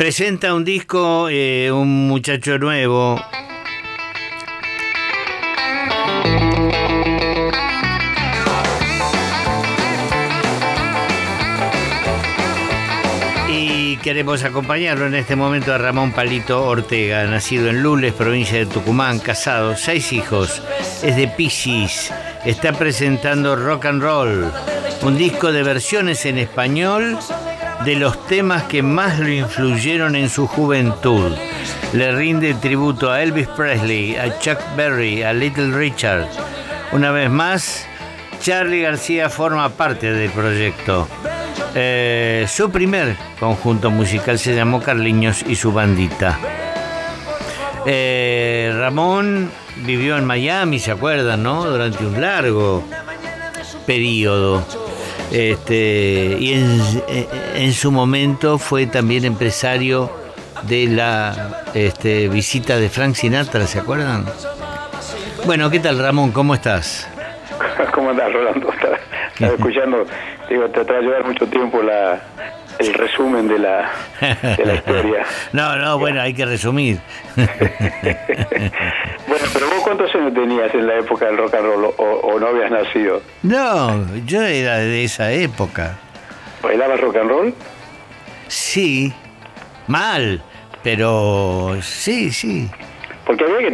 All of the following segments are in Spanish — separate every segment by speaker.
Speaker 1: Presenta un disco, un muchacho nuevo. Y queremos acompañarlo en este momento a Ramón Palito Ortega, nacido en Lules, provincia de Tucumán, casado, 6 hijos, es de Piscis, está presentando Rock and Roll, un disco de versiones en español de los temas que más lo influyeron en su juventud. Le rinde tributo a Elvis Presley, a Chuck Berry, a Little Richard. Una vez más, Charly García forma parte del proyecto. Su primer conjunto musical se llamó Carliños y su bandita. Ramón vivió en Miami, ¿se acuerdan, no? Durante un largo periodo. Y en su momento fue también empresario de la visita de Frank Sinatra, ¿se acuerdan? Bueno, ¿qué tal, Ramón? ¿Cómo estás?
Speaker 2: ¿Cómo andás, Rolando? Estaba escuchando, digo, te va a llevar mucho tiempo el resumen de la historia.
Speaker 1: No, bueno, hay que resumir.
Speaker 2: Bueno, pero vos ¿cuántos años tenías en la época del rock and roll o no habías nacido?
Speaker 1: No, yo era de esa época.
Speaker 2: ¿Bailabas rock and roll?
Speaker 1: Sí, mal, pero sí.
Speaker 2: Porque había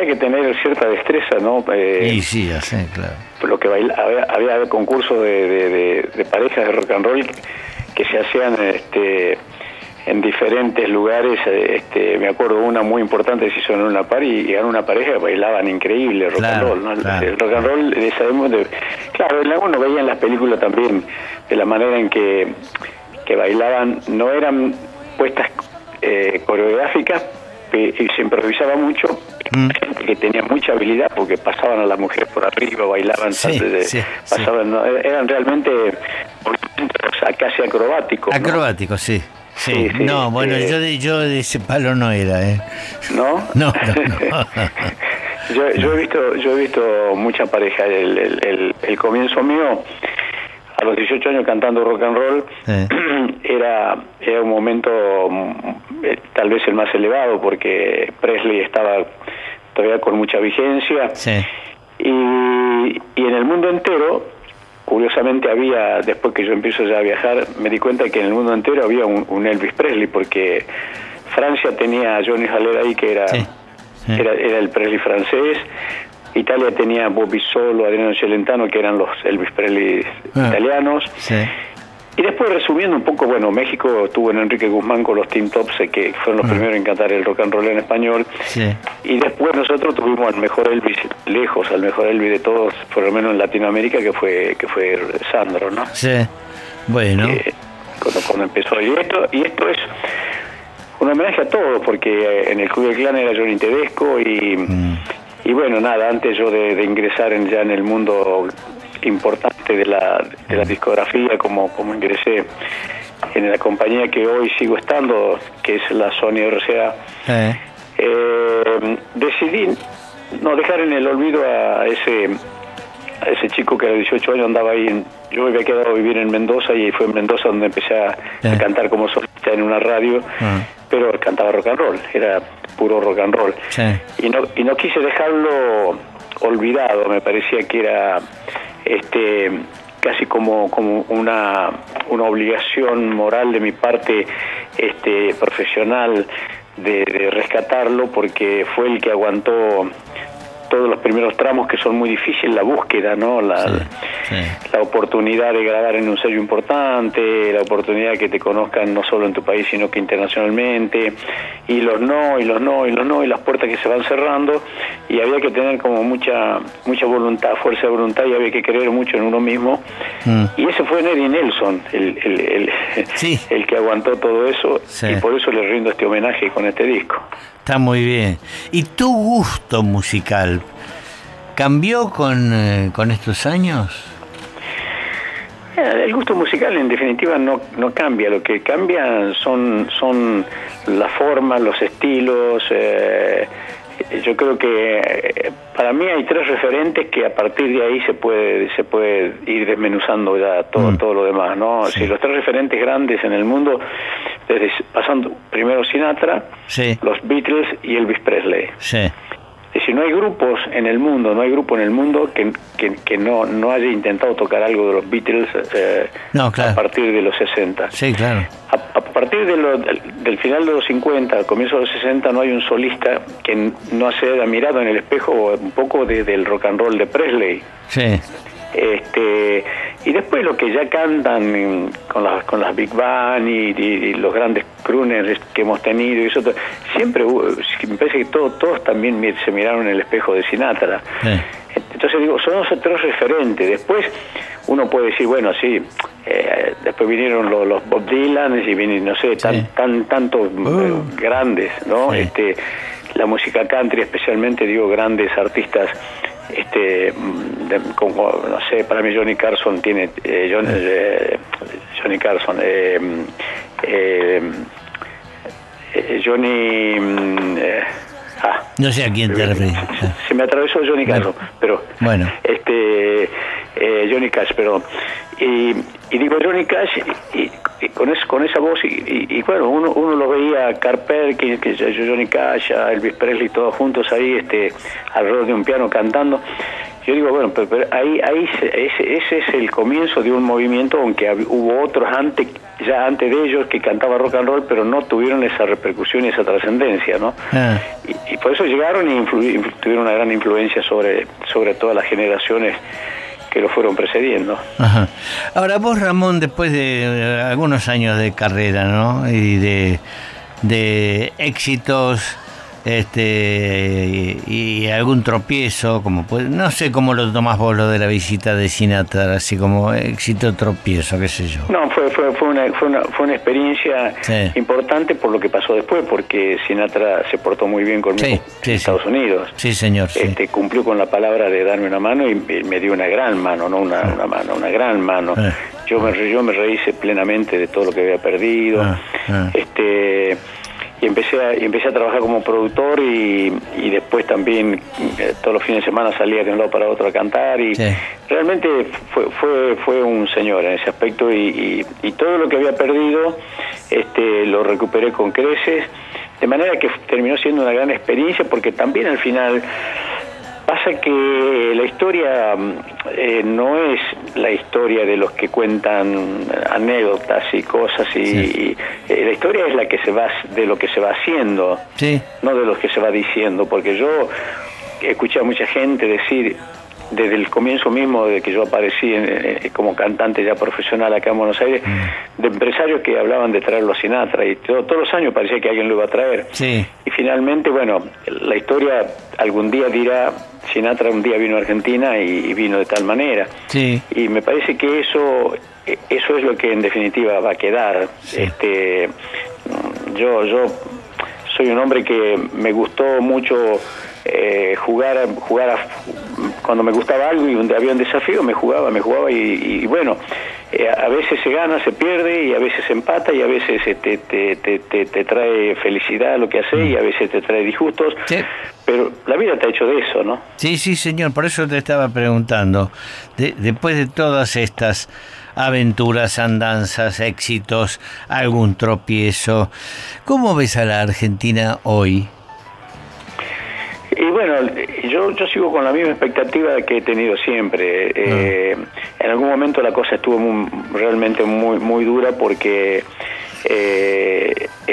Speaker 2: que tener cierta destreza, ¿no?
Speaker 1: Y sí, ya sé, claro.
Speaker 2: Lo que había concursos de parejas de rock and roll que se hacían en diferentes lugares. Me acuerdo una muy importante se hizo en una par y ganó una pareja que bailaban increíble rock and roll, ¿no? Claro. El rock and roll, sabemos claro, uno veía en las películas también de la manera en que bailaban, no eran puestas coreográficas, y se improvisaba mucho, que tenía mucha habilidad porque pasaban a las mujeres por arriba, bailaban, pasaban, ¿no? Eran realmente movimientos casi acrobáticos.
Speaker 1: Acrobáticos, ¿no? Sí. No, bueno, yo de ese palo no era,
Speaker 2: ¿No?
Speaker 1: No.
Speaker 2: Yo he visto mucha pareja. El comienzo mío, a los 18 años cantando rock and roll, era un momento tal vez el más elevado, porque Presley estaba todavía con mucha vigencia, y en el mundo entero, curiosamente después que yo empiezo ya a viajar, me di cuenta que en el mundo entero había un Elvis Presley, porque Francia tenía a Johnny Hallyday ahí, que era el Presley francés. Italia tenía Bobby Solo, Adriano Celentano, que eran los Elvis Presley italianos. Y después, resumiendo un poco, bueno, México tuvo en Enrique Guzmán con los Teen Tops, que fueron los primeros en cantar el rock and roll en español. Y después nosotros tuvimos al mejor Elvis, lejos, al mejor Elvis de todos, por lo menos en Latinoamérica, que fue Sandro, ¿no?
Speaker 1: Bueno.
Speaker 2: Cuando empezó. Y esto es un homenaje a todos, porque en el Club del Clan era Johnny Tedesco y bueno, nada, antes yo de ingresar ya en el mundo importante de la discografía, como ingresé en la compañía que hoy sigo estando, que es la Sony RCA, decidí no dejar en el olvido a ese chico que a los 18 años andaba ahí. Yo había quedado a vivir en Mendoza y fue en Mendoza donde empecé a cantar como solista en una radio, pero cantaba rock and roll, era puro rock and roll. Y no quise dejarlo olvidado. Me parecía que era casi como una obligación moral de mi parte profesional de rescatarlo, porque fue el que aguantó todos los primeros tramos, que son muy difíciles, la búsqueda, ¿no? La oportunidad de grabar en un sello importante, la oportunidad de que te conozcan no solo en tu país, sino que internacionalmente, y los no, y las puertas que se van cerrando, y había que tener como mucha voluntad, fuerza de voluntad, y había que creer mucho en uno mismo. Y ese fue Eddie Nelson, el que aguantó todo eso, y por eso le rindo este homenaje con este disco.
Speaker 1: Está muy bien. ¿Y tu gusto musical cambió con estos años?
Speaker 2: El gusto musical en definitiva no cambia. Lo que cambia son las formas, los estilos. Yo creo que para mí hay 3 referentes que a partir de ahí se puede ir desmenuzando ya todo lo demás, ¿no? Si los 3 referentes grandes en el mundo pasando primero Sinatra,
Speaker 1: sí,
Speaker 2: los Beatles y Elvis Presley.
Speaker 1: Sí.
Speaker 2: Es decir, no hay grupo en el mundo que no haya intentado tocar algo de los Beatles
Speaker 1: No, claro.
Speaker 2: a partir de los 60.
Speaker 1: Sí, claro.
Speaker 2: A partir del final de los 50, al comienzo de los 60, no hay un solista que no se haya mirado en el espejo un poco del rock and roll de Presley.
Speaker 1: Sí.
Speaker 2: Y después lo que ya cantan con las Big Band y los grandes crooners que hemos tenido, y eso siempre me parece que todos también se miraron en el espejo de Sinatra.
Speaker 1: Sí.
Speaker 2: Entonces digo, son los otros referentes. Después uno puede decir, bueno, sí, después vinieron los Bob Dylan y vinieron, no sé, tantos grandes, ¿no?
Speaker 1: Sí.
Speaker 2: La música country, especialmente, digo, grandes artistas, como, no sé, para mí Johnny Carson tiene Johnny Carson, Johnny
Speaker 1: no sé a quién te referís.
Speaker 2: Se me atravesó Johnny Carson, pero
Speaker 1: bueno,
Speaker 2: Johnny Cash, perdón. Y digo Johnny Cash y con esa voz y bueno, uno lo veía a Carl Perkins, Johnny Cash, a Elvis Presley, todos juntos ahí alrededor de un piano cantando. Yo digo, bueno, pero ahí ese es el comienzo de un movimiento, aunque hubo otros antes de ellos que cantaban rock and roll, pero no tuvieron esa repercusión y esa trascendencia, ¿no? Y por eso llegaron y tuvieron una gran influencia sobre todas las generaciones que lo fueron precediendo.
Speaker 1: Ajá. Ahora vos, Ramón, después de algunos años de carrera, ¿no? Y de éxitos, y algún tropiezo, como no sé cómo lo tomás vos lo de la visita de Sinatra, así como éxito, tropiezo, qué sé yo.
Speaker 2: No, fue una experiencia importante por lo que pasó después, porque Sinatra se portó muy bien conmigo en Estados Unidos.
Speaker 1: Sí, señor.
Speaker 2: Cumplió con la palabra de darme una mano y me dio una gran mano, no una mano, una gran mano. Yo me rehice plenamente de todo lo que había perdido. Y empecé a trabajar como productor y después también todos los fines de semana salía de un lado para otro a cantar y realmente fue un señor en ese aspecto y todo lo que había perdido lo recuperé con creces, de manera que terminó siendo una gran experiencia, porque también al final pasa que la historia no es la historia de los que cuentan anécdotas y cosas y la historia es de lo que se va haciendo, no de lo que se va diciendo, porque yo escuché a mucha gente decir desde el comienzo mismo de que yo aparecí como cantante ya profesional acá en Buenos Aires, de empresarios que hablaban de traerlo a Sinatra y todos los años parecía que alguien lo iba a traer. Y finalmente, bueno, la historia algún día dirá, Sinatra un día vino a Argentina y vino de tal manera. Y me parece que eso es lo que en definitiva va a quedar. Yo soy un hombre que me gustó mucho jugar cuando me gustaba algo y donde había un desafío me jugaba y bueno, a veces se gana, se pierde y a veces se empata y a veces te trae felicidad lo que haces y a veces te trae disgustos, pero la vida te ha hecho de eso, ¿no?
Speaker 1: Sí, señor, por eso te estaba preguntando, después de todas estas aventuras, andanzas, éxitos, algún tropiezo, ¿cómo ves a la Argentina hoy?
Speaker 2: Y bueno, yo sigo con la misma expectativa que he tenido siempre. En algún momento la cosa estuvo realmente muy dura porque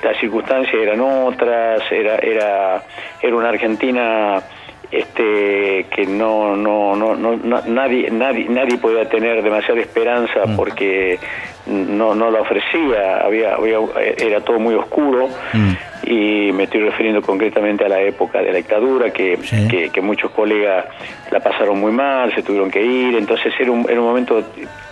Speaker 2: las circunstancias eran otras, era una Argentina que nadie podía tener demasiada esperanza porque no la ofrecía, era todo muy oscuro. Y me estoy refiriendo concretamente a la época de la dictadura, que muchos colegas la pasaron muy mal, se tuvieron que ir, entonces era un momento,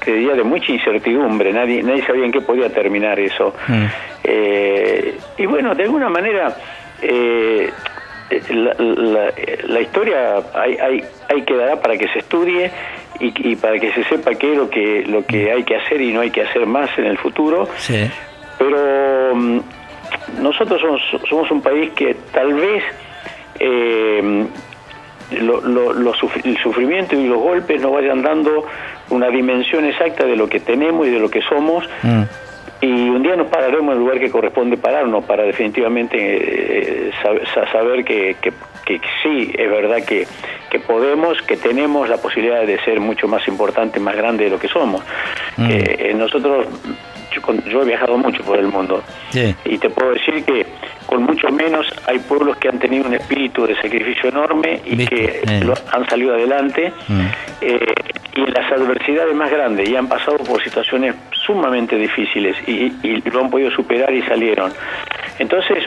Speaker 2: te diría, de mucha incertidumbre, nadie sabía en qué podía terminar eso. Y bueno, de alguna manera la historia hay que dar para que se estudie y para que se sepa qué es lo que hay que hacer y no hay que hacer más en el futuro. Pero nosotros somos un país que tal vez el sufrimiento y los golpes nos vayan dando una dimensión exacta de lo que tenemos y de lo que somos, Y un día nos pararemos en el lugar que corresponde pararnos para definitivamente saber que sí, es verdad que podemos, que tenemos la posibilidad de ser mucho más importante, más grande de lo que somos. Nosotros, yo he viajado mucho por el mundo, sí, y te puedo decir que con mucho menos hay pueblos que han tenido un espíritu de sacrificio enorme y que han salido adelante, y las adversidades más grandes, y han pasado por situaciones sumamente difíciles y lo han podido superar y salieron. Entonces,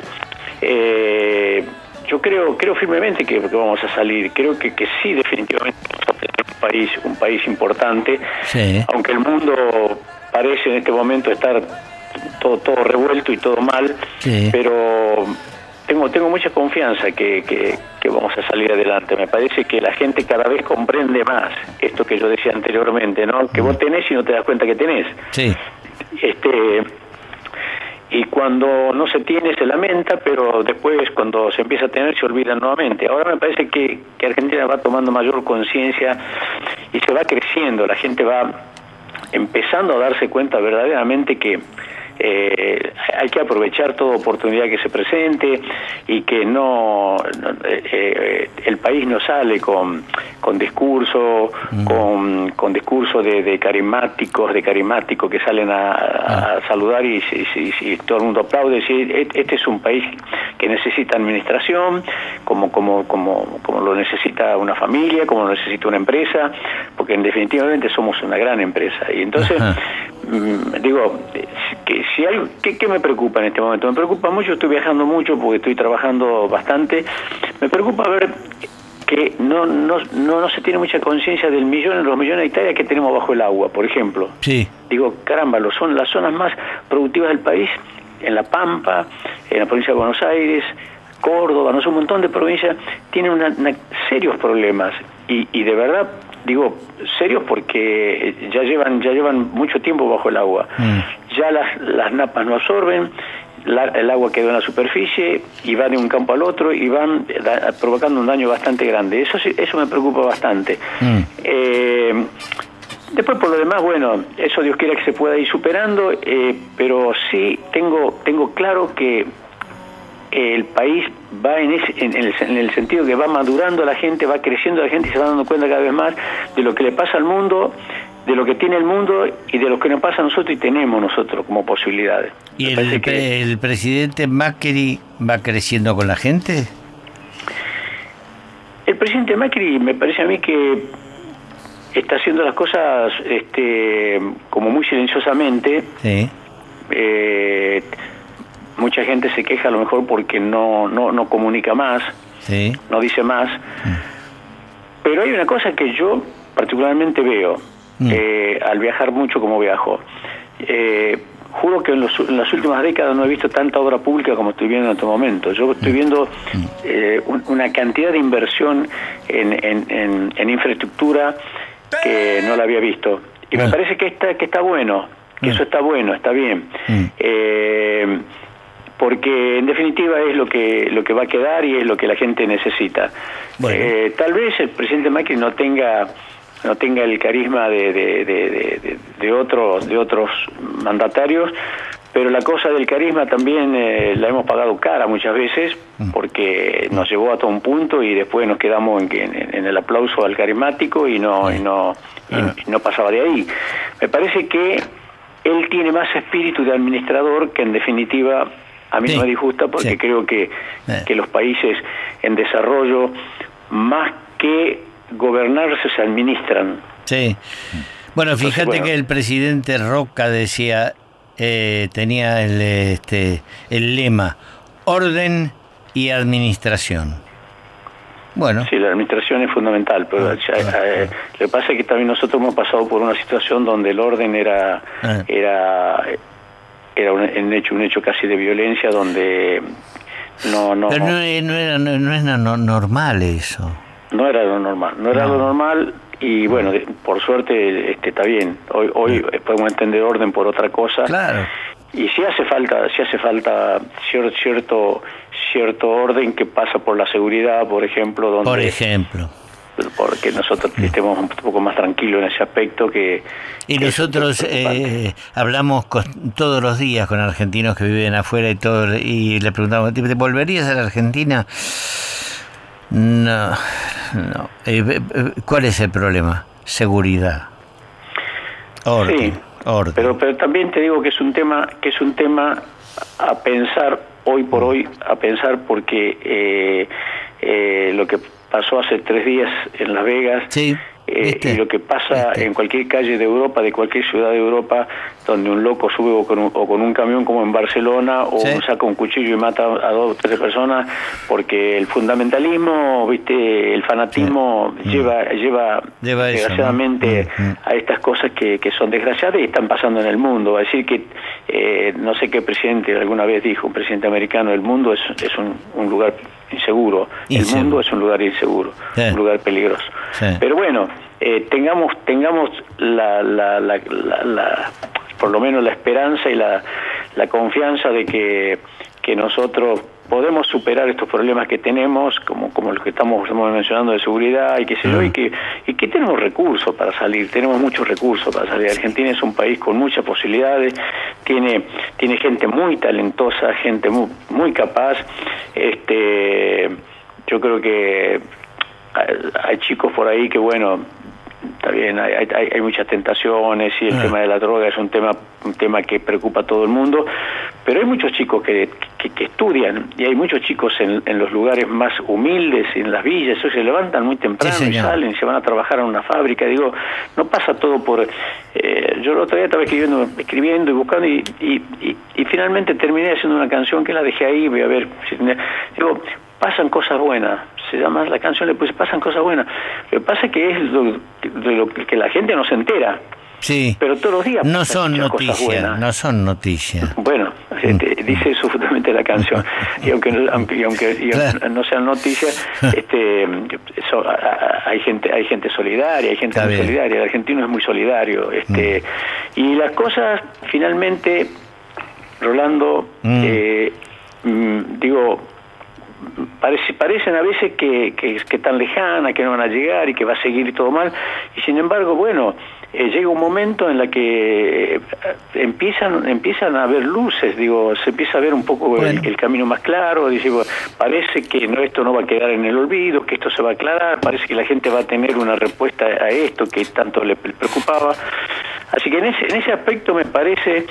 Speaker 2: yo creo firmemente que vamos a salir. Creo que sí, definitivamente vamos a tener un país importante, sí, aunque el mundo parece en este momento estar todo revuelto y todo mal, sí, pero tengo mucha confianza que vamos a salir adelante. Me parece que la gente cada vez comprende más esto que yo decía anteriormente, ¿no? Que vos tenés y no te das cuenta que tenés. Sí. Y cuando no se tiene se lamenta, pero después cuando se empieza a tener se olvida nuevamente. Ahora me parece que Argentina va tomando mayor conciencia y se va creciendo. La gente va empezando a darse cuenta verdaderamente que hay que aprovechar toda oportunidad que se presente y que el país no sale con discurso, con discurso de carismáticos que salen a saludar y todo el mundo aplaude. Este es un país que necesita administración, como lo necesita una familia, como lo necesita una empresa, porque definitivamente somos una gran empresa. Y entonces digo que si algo, ¿qué me preocupa en este momento? Me preocupa mucho, estoy viajando mucho porque estoy trabajando bastante. Me preocupa ver que no se tiene mucha conciencia los millones de hectáreas que tenemos bajo el agua, por ejemplo. Sí. Digo, caramba, son las zonas más productivas del país, en La Pampa, en la provincia de Buenos Aires, Córdoba, no sé, un montón de provincias tienen serios problemas y de verdad digo serios porque ya llevan mucho tiempo bajo el agua. Ya las napas no absorben, el agua quedó en la superficie y va de un campo al otro y van provocando un daño bastante grande. Eso me preocupa bastante. Después, por lo demás, bueno, eso Dios quiera que se pueda ir superando, pero sí tengo claro que el país va en el sentido que va madurando la gente, va creciendo la gente y se va dando cuenta cada vez más de lo que le pasa al mundo, de lo que tiene el mundo y de lo que nos pasa a nosotros y tenemos nosotros como posibilidades.
Speaker 1: ¿Y el presidente Macri va creciendo con la gente?
Speaker 2: El presidente Macri me parece a mí que está haciendo las cosas como muy silenciosamente. Sí. Mucha gente se queja a lo mejor porque no comunica más, sí, no dice más. Pero hay una cosa que yo particularmente veo al viajar mucho como viajo. Juro que en las últimas décadas no he visto tanta obra pública como estoy viendo en este momento. Yo estoy viendo una cantidad de inversión en infraestructura que no la había visto. Y me parece que está bueno, que eso está bueno, está bien. Porque en definitiva es lo que va a quedar y es lo que la gente necesita. Bueno. Tal vez el presidente Macri no tenga el carisma de otros mandatarios, pero la cosa del carisma también la hemos pagado cara muchas veces, porque nos llevó hasta un punto y después nos quedamos en el aplauso al carismático y no pasaba de ahí. Me parece que él tiene más espíritu de administrador, que en definitiva a mí no me disgusta, porque creo que los países en desarrollo, más que gobernarse, se administran.
Speaker 1: Sí. Bueno, fíjate que el presidente Roca decía, tenía el lema, orden y administración. Bueno. Sí,
Speaker 2: la administración es fundamental, pero lo que pasa es que también nosotros hemos pasado por una situación donde el orden era un hecho casi de violencia, donde
Speaker 1: Pero no era normal eso.
Speaker 2: No era lo normal, y bueno, por suerte está bien. Hoy podemos entender orden por otra cosa. Claro. Y sí hace falta cierto orden que pasa por la seguridad, por ejemplo, donde porque nosotros estemos un poco más tranquilos en ese aspecto.
Speaker 1: Y nosotros hablamos todos los días con argentinos que viven afuera y le preguntamos, ¿te volverías a la Argentina? No. ¿Cuál es el problema? Seguridad. Orden.
Speaker 2: Sí, pero también te digo que es un tema a pensar hoy por hoy, porque lo que pasó hace 3 días en Las Vegas,
Speaker 1: sí,
Speaker 2: y lo que pasa en cualquier calle de Europa, de cualquier ciudad de Europa, donde un loco sube o con un camión como en Barcelona, o saca un cuchillo y mata a 2 o 3 personas, porque el fundamentalismo, el fanatismo lleva desgraciadamente eso, ¿no? A estas cosas que son desgraciadas y están pasando en el mundo. Es decir que no sé qué presidente alguna vez dijo, un presidente americano, el mundo es un lugar inseguro. El mundo es un lugar inseguro, un lugar peligroso. Pero bueno, tengamos por lo menos la esperanza y la confianza de que nosotros podemos superar estos problemas que tenemos, como los que estamos mencionando de seguridad y qué sé yo, y que tenemos recursos para salir, tenemos muchos recursos para salir. Argentina es un país con muchas posibilidades, tiene gente muy talentosa, gente muy capaz. Yo creo que hay chicos por ahí que, bueno, está bien, hay muchas tentaciones, y el tema de la droga es un tema que preocupa a todo el mundo, pero hay muchos chicos que estudian, y hay muchos chicos en los lugares más humildes, en las villas, se levantan muy temprano y salen y se van a trabajar a una fábrica. Digo, no pasa todo por... yo el otro día estaba escribiendo y buscando, y finalmente terminé haciendo una canción que la dejé ahí, voy a ver. Digo, pasan cosas buenas, se llama la canción, le puse pasan cosas buenas. Lo que pasa es que es de lo que la gente no se entera.
Speaker 1: Sí.
Speaker 2: Pero todos los días
Speaker 1: no son noticias, no son noticias.
Speaker 2: Bueno, dice eso justamente la canción. Y aunque no sean noticias, hay gente solidaria, hay gente muy solidaria. El argentino es muy solidario. Y las cosas finalmente, Rolando, digo, parecen a veces que están lejanas, que no van a llegar y que va a seguir todo mal, y sin embargo, bueno, llega un momento en la que empiezan a haber luces, digo, se empieza a ver un poco el camino más claro. Dice, bueno, parece que esto no va a quedar en el olvido, que esto se va a aclarar, parece que la gente va a tener una respuesta a esto que tanto le preocupaba. Así que en ese aspecto me parece,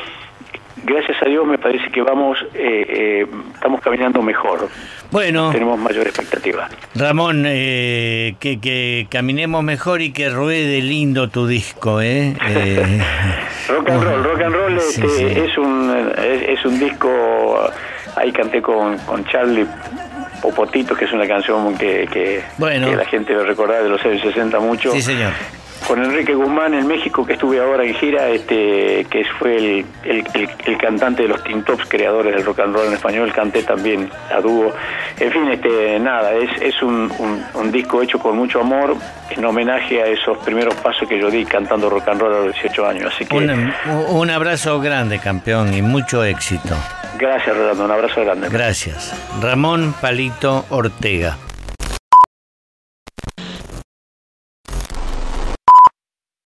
Speaker 2: gracias a Dios, me parece que estamos caminando mejor.
Speaker 1: Bueno,
Speaker 2: tenemos mayor expectativa.
Speaker 1: Ramón, que caminemos mejor y que ruede lindo tu disco,
Speaker 2: Rock and roll es un disco. Ahí canté con Charlie Popotitos, que es una canción que la gente lo recordará de los años 60 mucho.
Speaker 1: Sí, señor.
Speaker 2: Con Enrique Guzmán en México, que estuve ahora en gira, que fue el cantante de los Teen Tops, creadores del rock and roll en español, canté también a dúo. En fin, es un disco hecho con mucho amor, en homenaje a esos primeros pasos que yo di cantando rock and roll a los 18 años. Así que
Speaker 1: un abrazo grande, campeón, y mucho éxito.
Speaker 2: Gracias, Rolando, un abrazo grande.
Speaker 1: Gracias. Ramón Palito Ortega.